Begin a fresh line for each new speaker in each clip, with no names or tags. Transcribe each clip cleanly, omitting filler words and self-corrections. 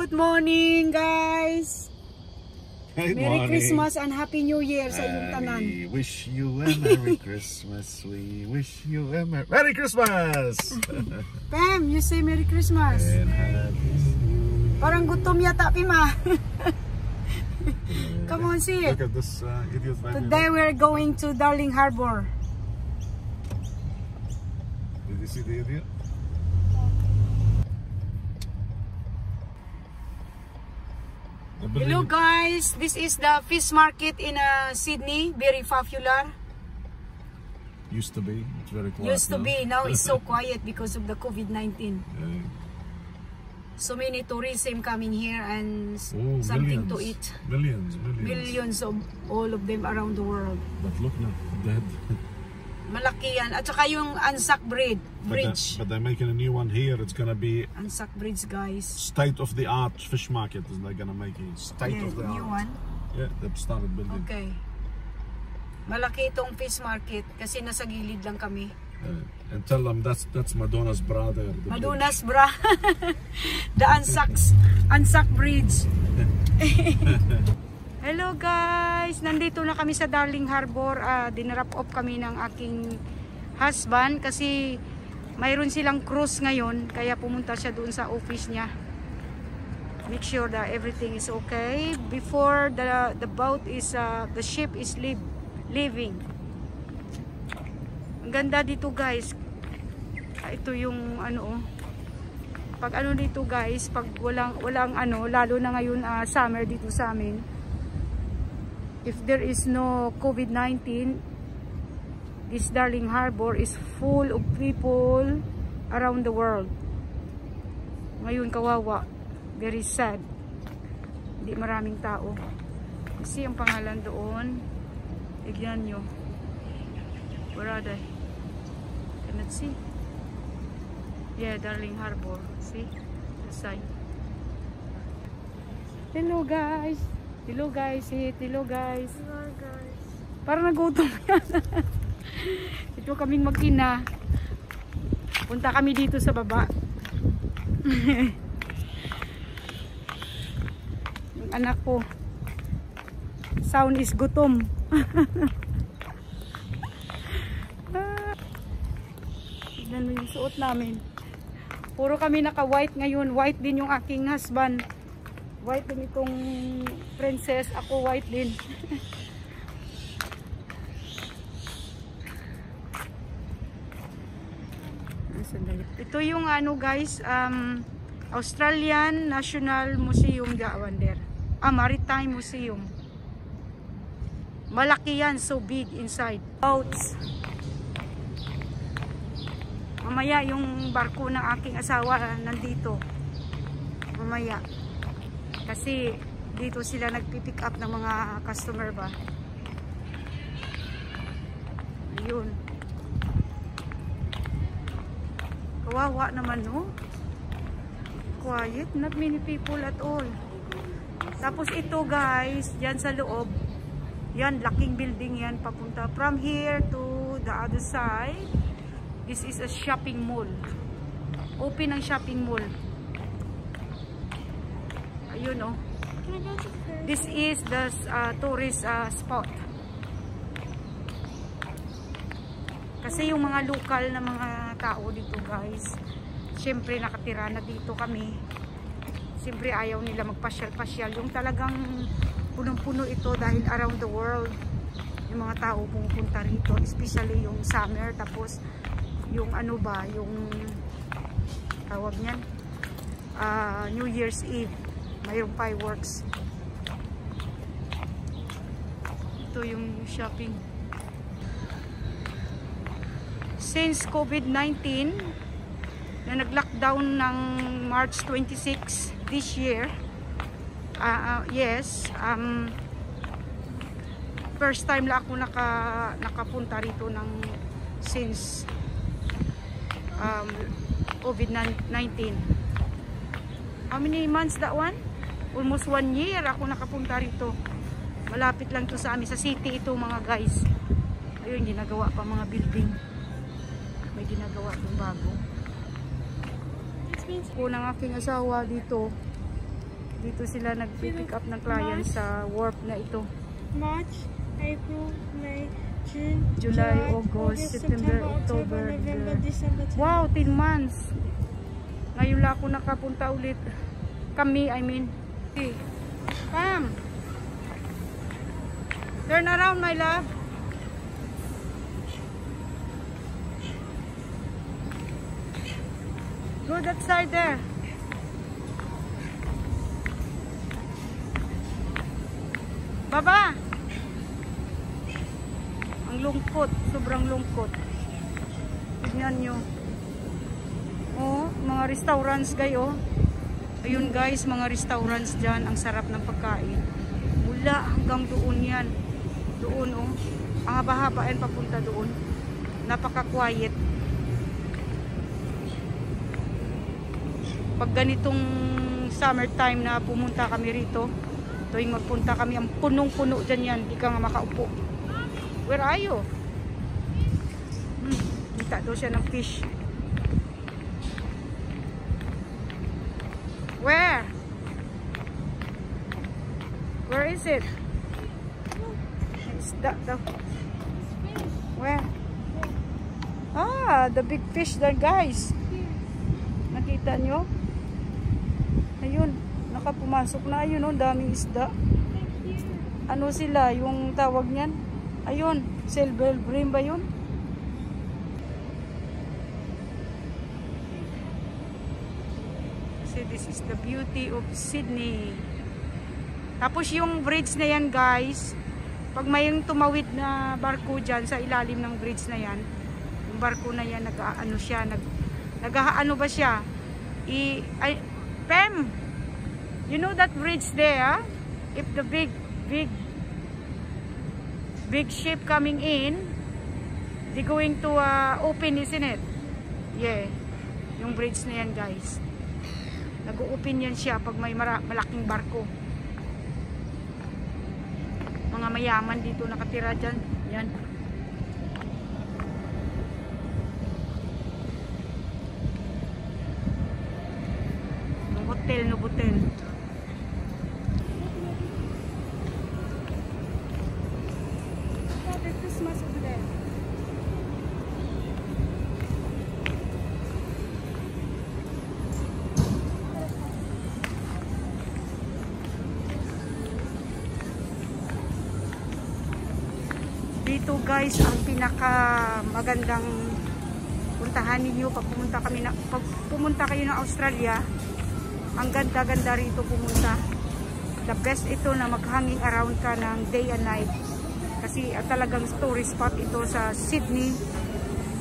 Good morning, guys.
Good
Merry
morning.
Christmas and Happy New Year sa inyong tanan.
We wish you a Merry Christmas. We wish you a Merry Christmas.
Pam, you say Merry Christmas.
And Happy New Year.
Parang gutom yata, Pima. Come on, see it.
Look at this idiot.
Today we're going to Darling Harbor.
Did you see the idiot?
Hello guys, this is the fish market in Sydney, very popular.
Used to be, it's very quiet.
Used to be, now it's so quiet because of the COVID-19.
Yeah.
So many tourism coming here and something to eat. Millions of all of them around the world.
But look now, dead.
Malaki yan. At saka yung Anzac Bridge.
But they're making a new one here. It's gonna be
Anzac Bridge, guys.
state-of-the-art fish market. Is they're gonna make it state-of-the-art.
New one.
Yeah, they've started building.
Okay. Malaki itong fish market kasi nasa gilid lang kami.
And tell them that's Madonna's brother.
Madonna's bra. The Anzac Bridge. Hello guys, nandito na kami sa Darling Harbor. Dinarap off kami ng aking husband kasi mayroon silang cruise ngayon, kaya pumunta siya doon sa office niya. Make sure that everything is okay before the boat is the ship is leaving. Ang ganda dito guys. Ito yung ano, pag ano dito guys, pag walang ano, lalo na ngayon summer dito sa amin. If there is no COVID-19, this Darling Harbor is full of people around the world. Ngayon kawawa, very sad. Hindi maraming tao. Kasi ang pangalan doon, tignan nyo. Where are they? Cannot see. Yeah, Darling Harbor. See? The sign. Hello guys. Hello guys, hello guys.
Hello guys.
Parang nagutom yan. Ito kaming mag-ina. Punta kami dito sa baba. Yung anak ko. Sound is gutom. Tignan mo yung suot namin. Puro kami naka-white ngayon. White din yung aking husband. White din itong princess. Ako white din. Ito yung ano guys, Australian National Museum Wonder. Maritime Museum. Malaki yan, so big inside. Boats. Mamaya yung barko ng aking asawa nandito. Mamaya. Kasi dito sila nagpipick up ng mga customer ba. Ayun. Kawawa naman no. Quiet, not many people at all. Tapos ito guys, yan sa loob. Yan, laking building yan papunta. From here to the other side, this is a shopping mall. Open ang shopping mall. Ayun oh. This is the tourist spot. Kasi yung mga local na mga tao dito guys, syempre nakatira na dito kami. Syempre ayaw nila magpasyal-pasyal. Yung talagang punong-puno ito dahil around the world yung mga tao pumupunta rito, especially yung summer. Tapos yung ano ba, yung tawag niyan, New Year's Eve, mayroong fireworks. Ito yung shopping. Since COVID-19 na nag-lockdown ng March 26 this year, first time lang ako nakapunta rito ng since COVID-19. How many months that one? Almost 1 year ako nakapunta rito. Malapit lang to sa amin, sa city ito mga guys. Ayun, ginagawa pa mga building. May ginagawa itong bago. Ko ng aking asawa dito. Dito sila nag-pick up ng client sa wharf na ito.
March, April, May, June,
July, August, September, October,
November, December.
Wow, 10 months. Ngayon lang ako nakapunta ulit. Kami, I mean. Hey, come. Turn around, my love. Go that side there. Baba. Ang lungkot, sobrang lungkot. Tignan nyo. Oh, mga restaurants guys, oh. Ayun guys, mga restaurants dyan. Ang sarap ng pagkain. Mula hanggang doon yan. Doon, oh. Ang haba-haba yan papunta doon. Napaka-quiet. Pag ganitong summertime na pumunta kami rito, tuwing magpunta kami, ang punong-puno dyan yan. Di ka nga makaupo. Where are you? Kita daw siya ng fish. Where? Where is it? It's that the where? Ah, the big fish there, guys. Nakita nyo? Ayun, nakapumasok na. Ayun, oh, daming isda. Ano sila, yung tawag niyan? Ayun, silver bream ba yun? So this is the beauty of Sydney. Tapos yung bridge na yan guys, pag may tumawid na barko dyan sa ilalim ng bridge na yan, yung barko na yan, nag-ano siya, nag-ano ba siya? Pem, you know that bridge there? If the big ship coming in, they going to open, isn't it? Yeah, yung bridge na yan guys, nag-open yan siya pag may malaking barko. Mga mayaman dito nakatira dyan. Yan. Hotel, Novotel.
Happy Christmas over there.
Dito guys, ang pinaka magandang puntahan ninyo pag pumunta kayo ng Australia. Ang ganda-ganda rito pumunta. The best ito na maghanging around ka ng day and night. Kasi talagang tourist spot ito sa Sydney.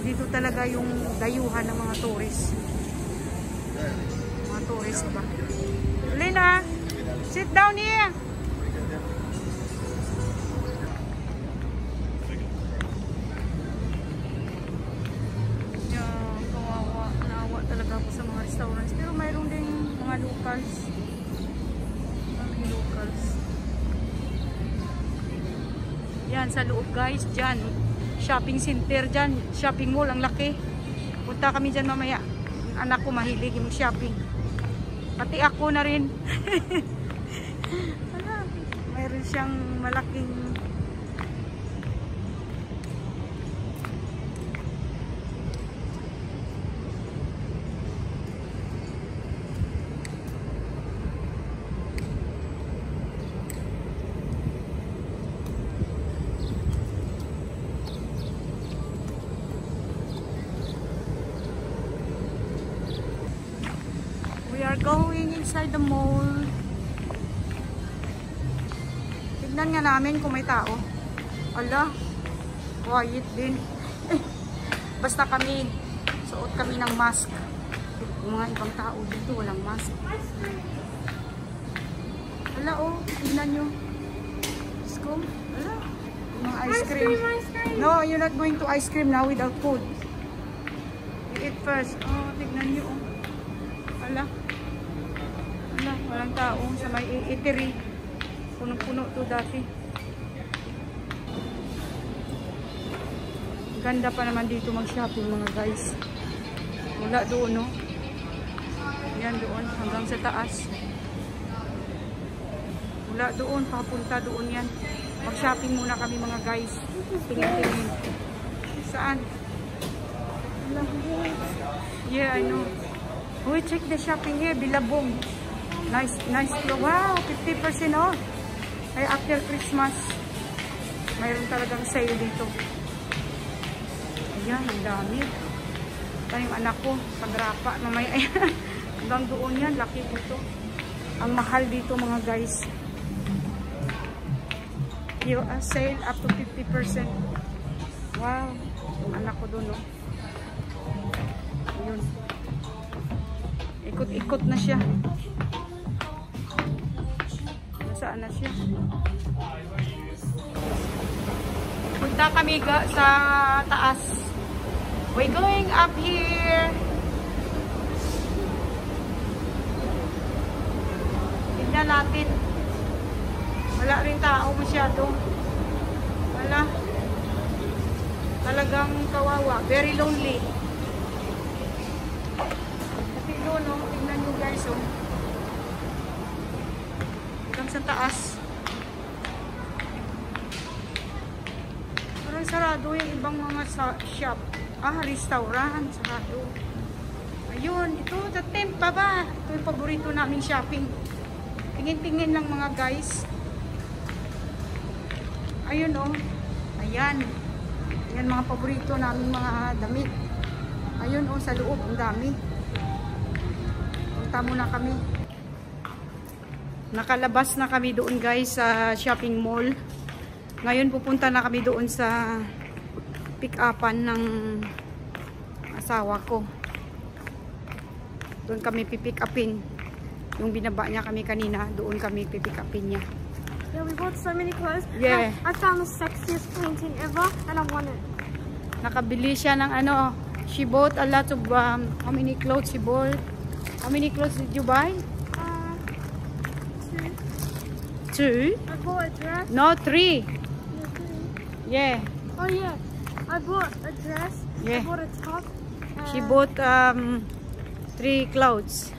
Dito talaga yung dayuhan ng mga tourist. Mga tourist ba? Lena, sit down here. Talaga ako sa mga restaurants, pero mayroon din mga locals. Yan sa loob guys, dyan shopping center, dyan shopping mall, ang laki. Punta kami dyan mamaya. Anak ko mahilig yung shopping, pati ako na rin. Mayroon siyang malaking going inside the mall. Tignan nga namin kung may tao. Ala, quiet din. Basta kami, suot kami ng mask. Yung mga ibang tao dito walang mask. Ala, oh, tignan nyo. Let's go. Ala, mga ice cream. No, you're not going to ice cream now without food. You eat first. Oh, tignan nyo, oh. Ala. Walang tao sa may eatery. Punong-puno to dati. Ganda pa naman dito mag-shopping mga guys. Wala doon, no? Yan doon hanggang sa taas. Mula doon, papunta doon yan. Mag-shopping muna kami mga guys. Tingin-tingin. Saan? Yeah, I know. We check the shopping here. Bilabong. Nice clothes. Wow, 50% off. Ay, after Christmas, mayroon talagang sale dito. Ayan, ang dami. Ito yung anak ko. Pagrapa. Mamaya, ayan. Hanggang doon yan. Laki dito. Ang mahal dito mga guys. Yung sale up to 50%. Wow. Ang anak ko doon, no? Ayun. Ikot-ikot na siya. Nasaan na siya? Punta kami sa taas. We're going up here. Tignan natin. Wala rin tao masyado. Wala. Talagang kawawa. Very lonely. Kasi doon, no? Tignan nyo guys, oh. Hanggang sa taas. Parang sarado yung ibang mga shop. Restaurant. Sarado. Ayun. Ito, the temp baba. Ito yung paborito namin shopping. Tingin-tingin lang mga guys. Ayun, oh. Ayan. Yan mga paborito namin mga damit. Ayun, oh, sa loob. Ang dami. Punta muna kami. Nakalabas na kami doon guys sa shopping mall. Ngayon pupunta na kami doon sa pick-upan ng asawa ko. Doon kami pipick-upin. Yung binaba niya kami kanina, doon kami pipick-upin niya.
Yeah, we bought so many clothes.
Yeah.
I found the sexiest painting ever and I want it.
Nakabili siya ng ano. She bought a lot of how many clothes she bought? How many clothes did you buy?
2.
2?
I bought a dress.
No, 3. Yeah.
Oh yeah. I bought a dress.
Yeah.
I bought a top.
She bought 3 clothes.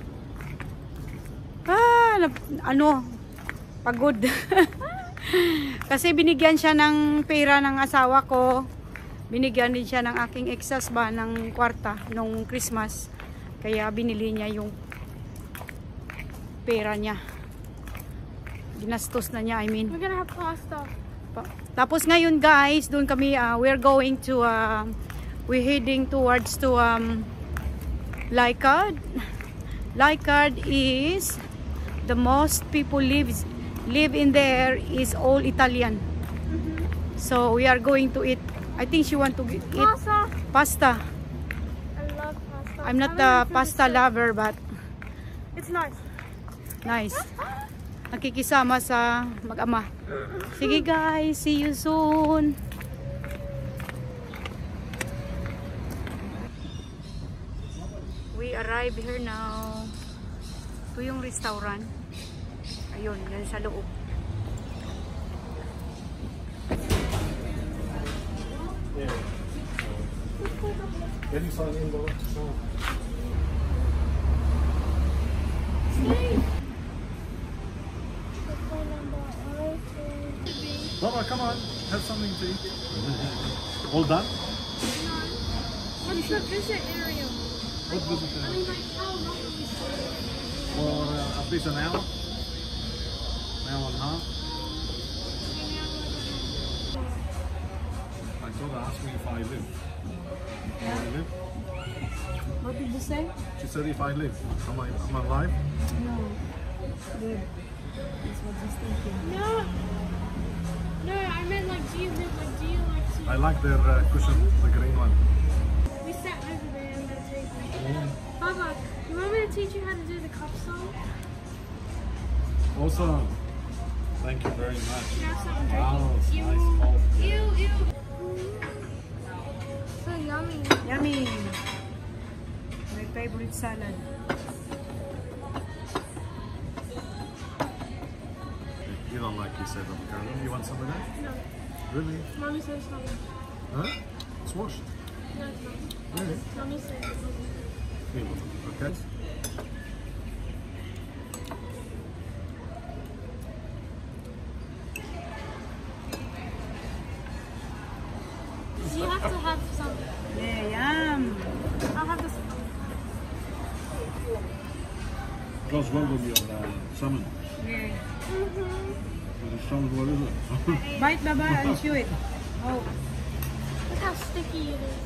Pagod. Kasi binigyan siya ng pera ng asawa ko. Binigyan din siya ng aking ex-husband ng kwarta nung Christmas. Kaya binili niya yung pera niya. Ginastos na niya, I mean.
We're gonna have pasta.
Tapos ngayon guys, doon kami, we're going to, we're heading towards to Lycard. Lycard is the most people live in there is all Italian. So we are going to eat. I think she want to eat pasta.
I love pasta.
I'm not the pasta lover, but
it's nice.
Nice. Nakikisama sa mag-ama. Sige guys, see you soon. We arrive here now. Ito yung restaurant. Ayun, yan sa loob.
Mama, come on, have something to eat. All done?
What's the visit area?
What visit
I mean, like, how long are we staying?
For at least an hour and a half. I told her, ask me if I live. Do I live?
What did you say?
She said if I live. Am I alive?
No. Good. That's what she's thinking.
No. No, I meant like, do you live, like, do you like to...
I like their cushion, the green one.
We sat over there and that's it. Baba, you want me to teach you how to do the cup song?
Awesome. Thank you very much.
You have something
Wow, it's
drinking.
nice cold.
Ew. So yummy.
Yummy. My favorite salad.
You don't like you said avocado. You want some of that?
No.
Really?
Mommy says something.
Huh? It's washed.
No, it's not.
Really?
Mommy says it wasn't.
Here, okay.
to have some.
Yeah, yum.
I'll have this.
Goes well with your salmon.
Yeah.
The salmon, what is it?
Bite, Baba. I'll chew it. Oh.
Look how sticky it is.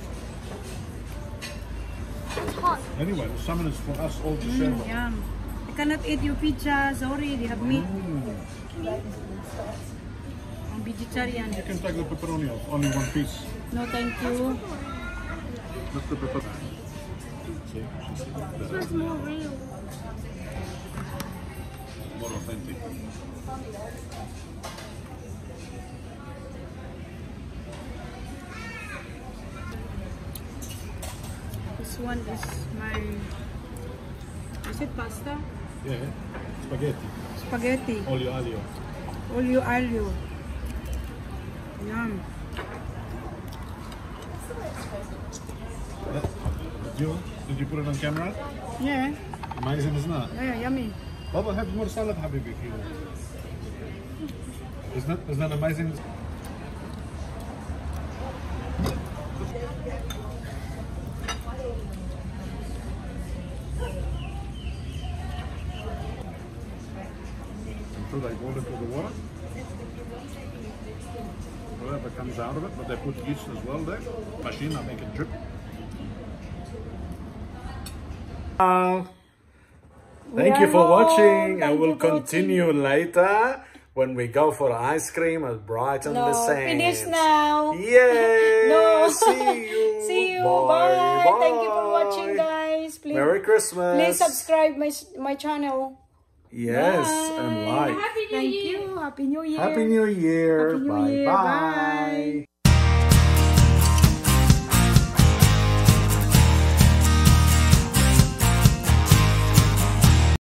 It's hot.
Anyway, the salmon is for us all to share.
Yum. I cannot eat your pizza. Sorry, they have meat. I'm vegetarian.
You can take the pepperoni off, only one piece.
No, thank you.
Just the pepperoni. See,
This one's more real.
more authentic.
This one is my... Is it pasta?
Yeah, spaghetti.
Spaghetti.
Olio aglio.
Olio aglio. Yum.
Did you put it on camera?
Yeah.
Amazing, isn't it?
Yeah, yummy.
Baba, have more salad, habibi. Isn't that amazing? Until they boil into the water. Whatever comes out of it, but they put yeast as well there. Machine, I make it drip. Thank you for watching, and we'll continue later when we go for ice cream at Brighton the Sands.
Finish now.
Yay!
No.
See you.
See you.
Bye.
Bye. Thank you for watching, guys. Please,
Merry Christmas.
please subscribe my channel.
Yes,
Bye.
and like.
Happy New
Thank
Year.
you. Happy New Year.
Happy New Year.
Happy New
Bye
Year.
bye.
Bye.